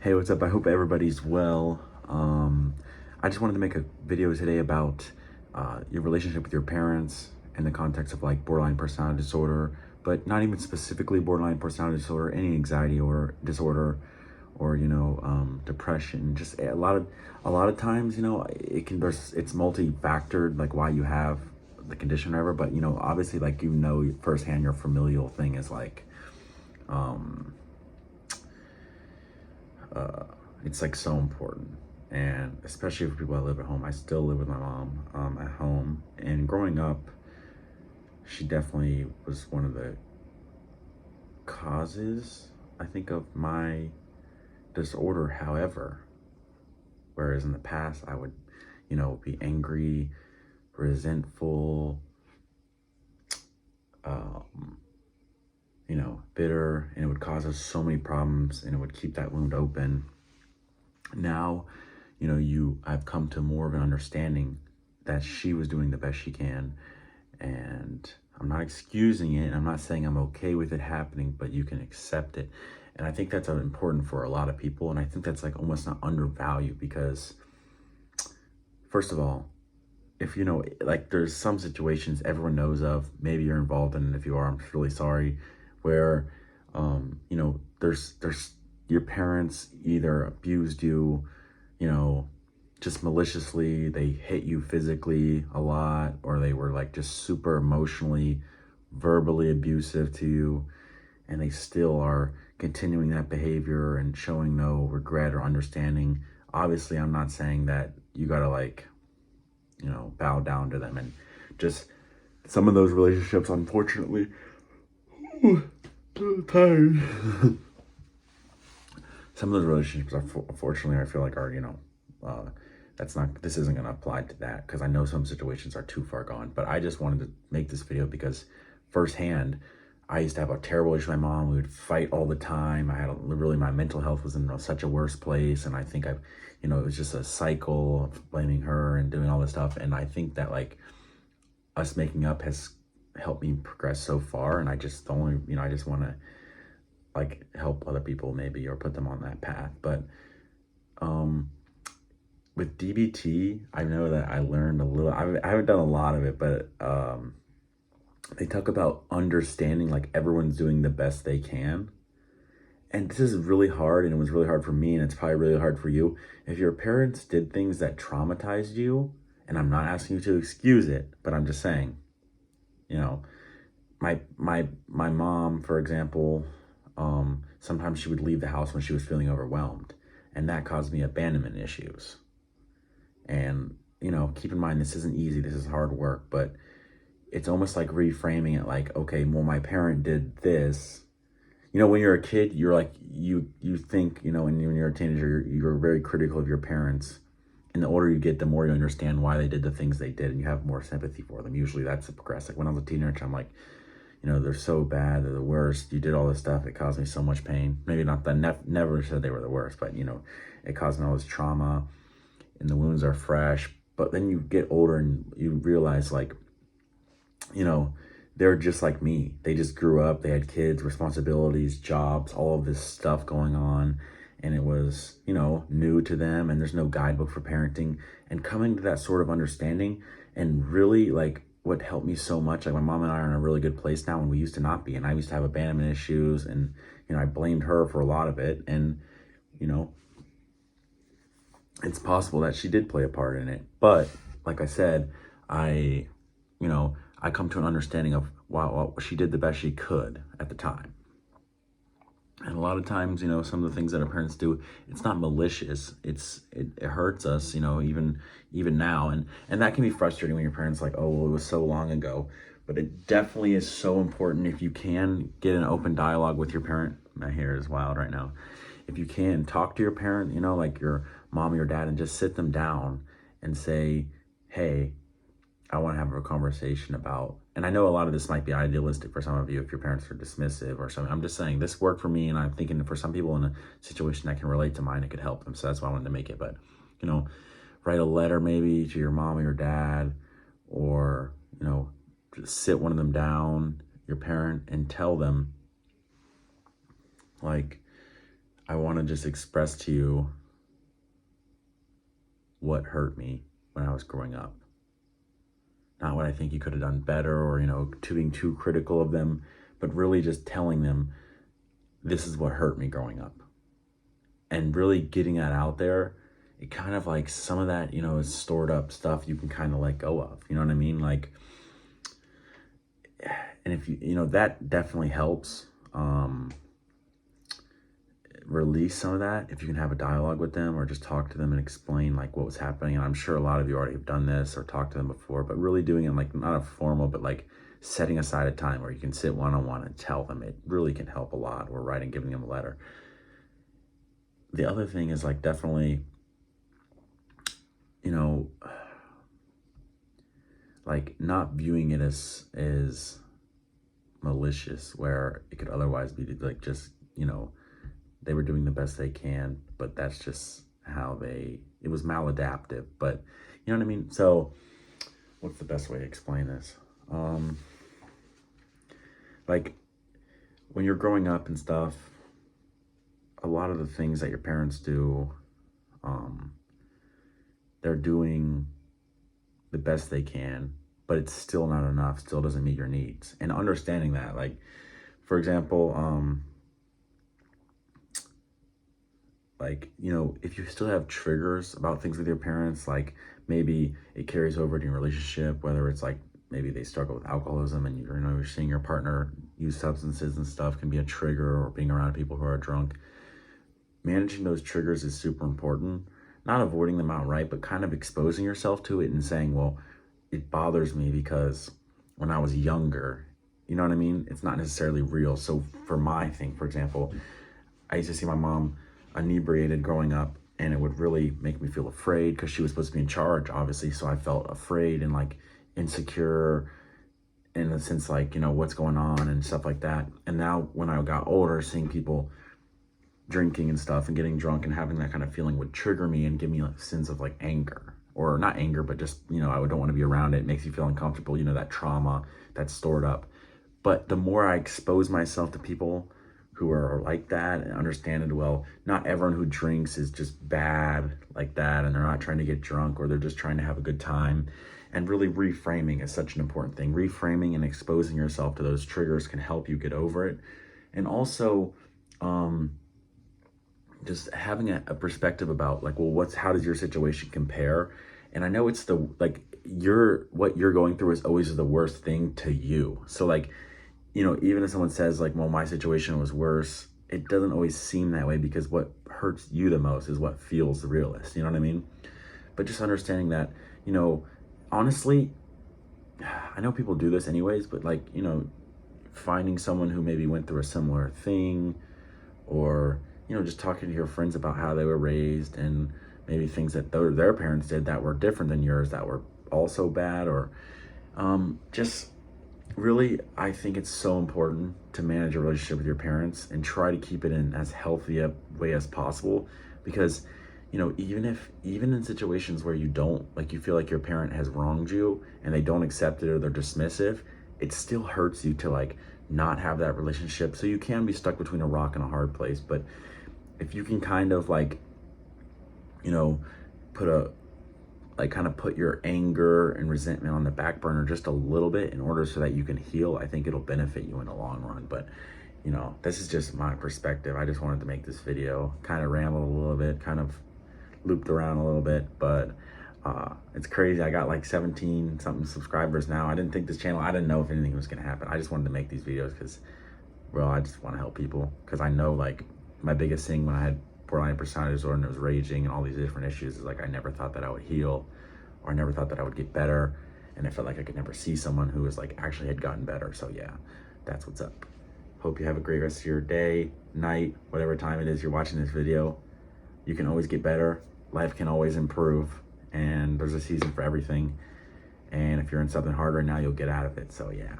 Hey, what's up? I hope everybody's well. I just wanted to make a video today about your relationship with your parents in the context of like borderline personality disorder, but not even specifically borderline personality disorder, any anxiety or disorder, or depression. Just a lot of times, it's multi-factored, like why you have the condition or whatever. But obviously, like firsthand, your familial thing is like it's like so important, and especially for people that live at home. I still live with my mom at home, and growing up, she definitely was one of the causes, I think, of my disorder. However, whereas in the past I would be angry, resentful, bitter, and it would cause us so many problems, and it would keep that wound open. Now, I've come to more of an understanding that she was doing the best she can, and I'm not excusing it. I'm not saying I'm okay with it happening, but you can accept it. And I think that's important for a lot of people. And I think that's like almost not undervalued, because first of all, if like there's some situations everyone knows of, maybe you're involved in it. If you are, I'm really sorry, where there's your parents either abused you, just maliciously. They hit you physically a lot, or they were like just super emotionally, verbally abusive to you, and they still are continuing that behavior and showing no regret or understanding. Obviously, I'm not saying that you gotta bow down to them, and just some of those relationships, unfortunately, so tired. Some of those relationships are, unfortunately, I feel like are, this isn't going to apply to that, because I know some situations are too far gone. But I just wanted to make this video because firsthand, I used to have a terrible issue with my mom. We would fight all the time. My mental health was in such a worse place. And I think it was just a cycle of blaming her and doing all this stuff. And I think that like us making up has helped me progress so far. And I just I just want to like help other people maybe, or put them on that path. But with DBT, I know that I learned a little. I haven't done a lot of it, but they talk about understanding like everyone's doing the best they can. And this is really hard, and it was really hard for me, and it's probably really hard for you. If your parents did things that traumatized you, and I'm not asking you to excuse it, but I'm just saying, my mom, for example, sometimes she would leave the house when she was feeling overwhelmed, and that caused me abandonment issues. And keep in mind, this isn't easy, this is hard work, but it's almost like reframing it like, okay, well, my parent did this. When you're a kid, you're like, you think, when you're a teenager, you're very critical of your parents. And the older you get, the more you understand why they did the things they did, and you have more sympathy for them. Usually that's the progress. Like when I was a teenager, I'm like, they're so bad, they're the worst. You did all this stuff, it caused me so much pain. Maybe not that, never said they were the worst, but it caused me all this trauma, and the wounds are fresh. But then you get older and you realize like, they're just like me. They just grew up, they had kids, responsibilities, jobs, all of this stuff going on. And it was, new to them, and there's no guidebook for parenting. And coming to that sort of understanding, and really like what helped me so much, like my mom and I are in a really good place now, and we used to not be. And I used to have abandonment issues, and, I blamed her for a lot of it. And, it's possible that she did play a part in it. But like I said, I come to an understanding of, wow, she did the best she could at the time. And a lot of times, some of the things that our parents do, it's not malicious. It hurts us, even now. And that can be frustrating when your parents like, oh, well, it was so long ago. But it definitely is so important, if you can get an open dialogue with your parent. My hair is wild right now. If you can talk to your parent, like your mom or your dad, and just sit them down and say, hey, I want to have a conversation about, and I know a lot of this might be idealistic for some of you if your parents are dismissive or something. I'm just saying this worked for me, and I'm thinking for some people in a situation that can relate to mine, it could help them. So that's why I wanted to make it. But, write a letter maybe to your mom or your dad, or, just sit one of them down, your parent, and tell them, like, I want to just express to you what hurt me when I was growing up. Not what I think you could have done better or, being too critical of them, but really just telling them this is what hurt me growing up. And really getting that out there, it kind of like some of that, is stored up stuff you can kind of let go of. You know what I mean? Like, and if that definitely helps release some of that. If you can have a dialogue with them or just talk to them and explain like what was happening. And I'm sure a lot of you already have done this or talked to them before, but really doing it like not a formal, but like setting aside a time where you can sit one-on-one and tell them, it really can help a lot. Or writing, giving them a letter. The other thing is like definitely, like not viewing it as malicious, where it could otherwise be like just, they were doing the best they can, but that's just how it was maladaptive, but you know what I mean? So what's the best way to explain this? Like when you're growing up and stuff, a lot of the things that your parents do, they're doing the best they can, but it's still not enough, still doesn't meet your needs. And understanding that, like, for example, if you still have triggers about things with your parents, like maybe it carries over to your relationship, whether it's like maybe they struggle with alcoholism and you're seeing your partner use substances and stuff can be a trigger, or being around people who are drunk. Managing those triggers is super important. Not avoiding them outright, but kind of exposing yourself to it and saying, well, it bothers me because when I was younger, you know what I mean? It's not necessarily real. So for my thing, for example, I used to see my mom inebriated growing up, and it would really make me feel afraid because she was supposed to be in charge, obviously. So I felt afraid and like insecure in the sense like, what's going on and stuff like that. And now when I got older, seeing people drinking and stuff and getting drunk and having that kind of feeling would trigger me and give me a sense of like anger, or not anger, but just, I don't want to be around it. It makes you feel uncomfortable, that trauma that's stored up. But the more I expose myself to people who are like that and understand it, well, not everyone who drinks is just bad like that, and they're not trying to get drunk, or they're just trying to have a good time. And really reframing is such an important thing. Reframing and exposing yourself to those triggers can help you get over it. And also, just having a perspective about like, well, how does your situation compare? And I know it's what you're going through is always the worst thing to you. So like, even if someone says like, well, my situation was worse, it doesn't always seem that way, because what hurts you the most is what feels the realest. You know what I mean? But just understanding that, honestly, I know people do this anyways, but like, finding someone who maybe went through a similar thing, or, just talking to your friends about how they were raised and maybe things that their parents did that were different than yours, that were also bad, or just really, I think it's so important to manage a relationship with your parents and try to keep it in as healthy a way as possible, because even in situations where you feel like your parent has wronged you and they don't accept it or they're dismissive, it still hurts you to like not have that relationship. So you can be stuck between a rock and a hard place. But if you can kind of like, put your anger and resentment on the back burner just a little bit in order so that you can heal, I think it'll benefit you in the long run. But this is just my perspective. I just wanted to make this video, kind of ramble a little bit, kind of looped around a little bit, but it's crazy. I got like 17 something subscribers now. I didn't think this channel, I didn't know if anything was gonna happen. I just wanted to make these videos because, well, I just want to help people, because I know like my biggest thing when I had borderline personality disorder and it was raging and all these different issues is like I never thought that I would heal, or I never thought that I would get better, and I felt like I could never see someone who was like actually had gotten better. So yeah, that's what's up. Hope you have a great rest of your day, night, whatever time it is you're watching this video. You can always get better. Life can always improve, and there's a season for everything. And if you're in something hard right now, you'll get out of it. So yeah.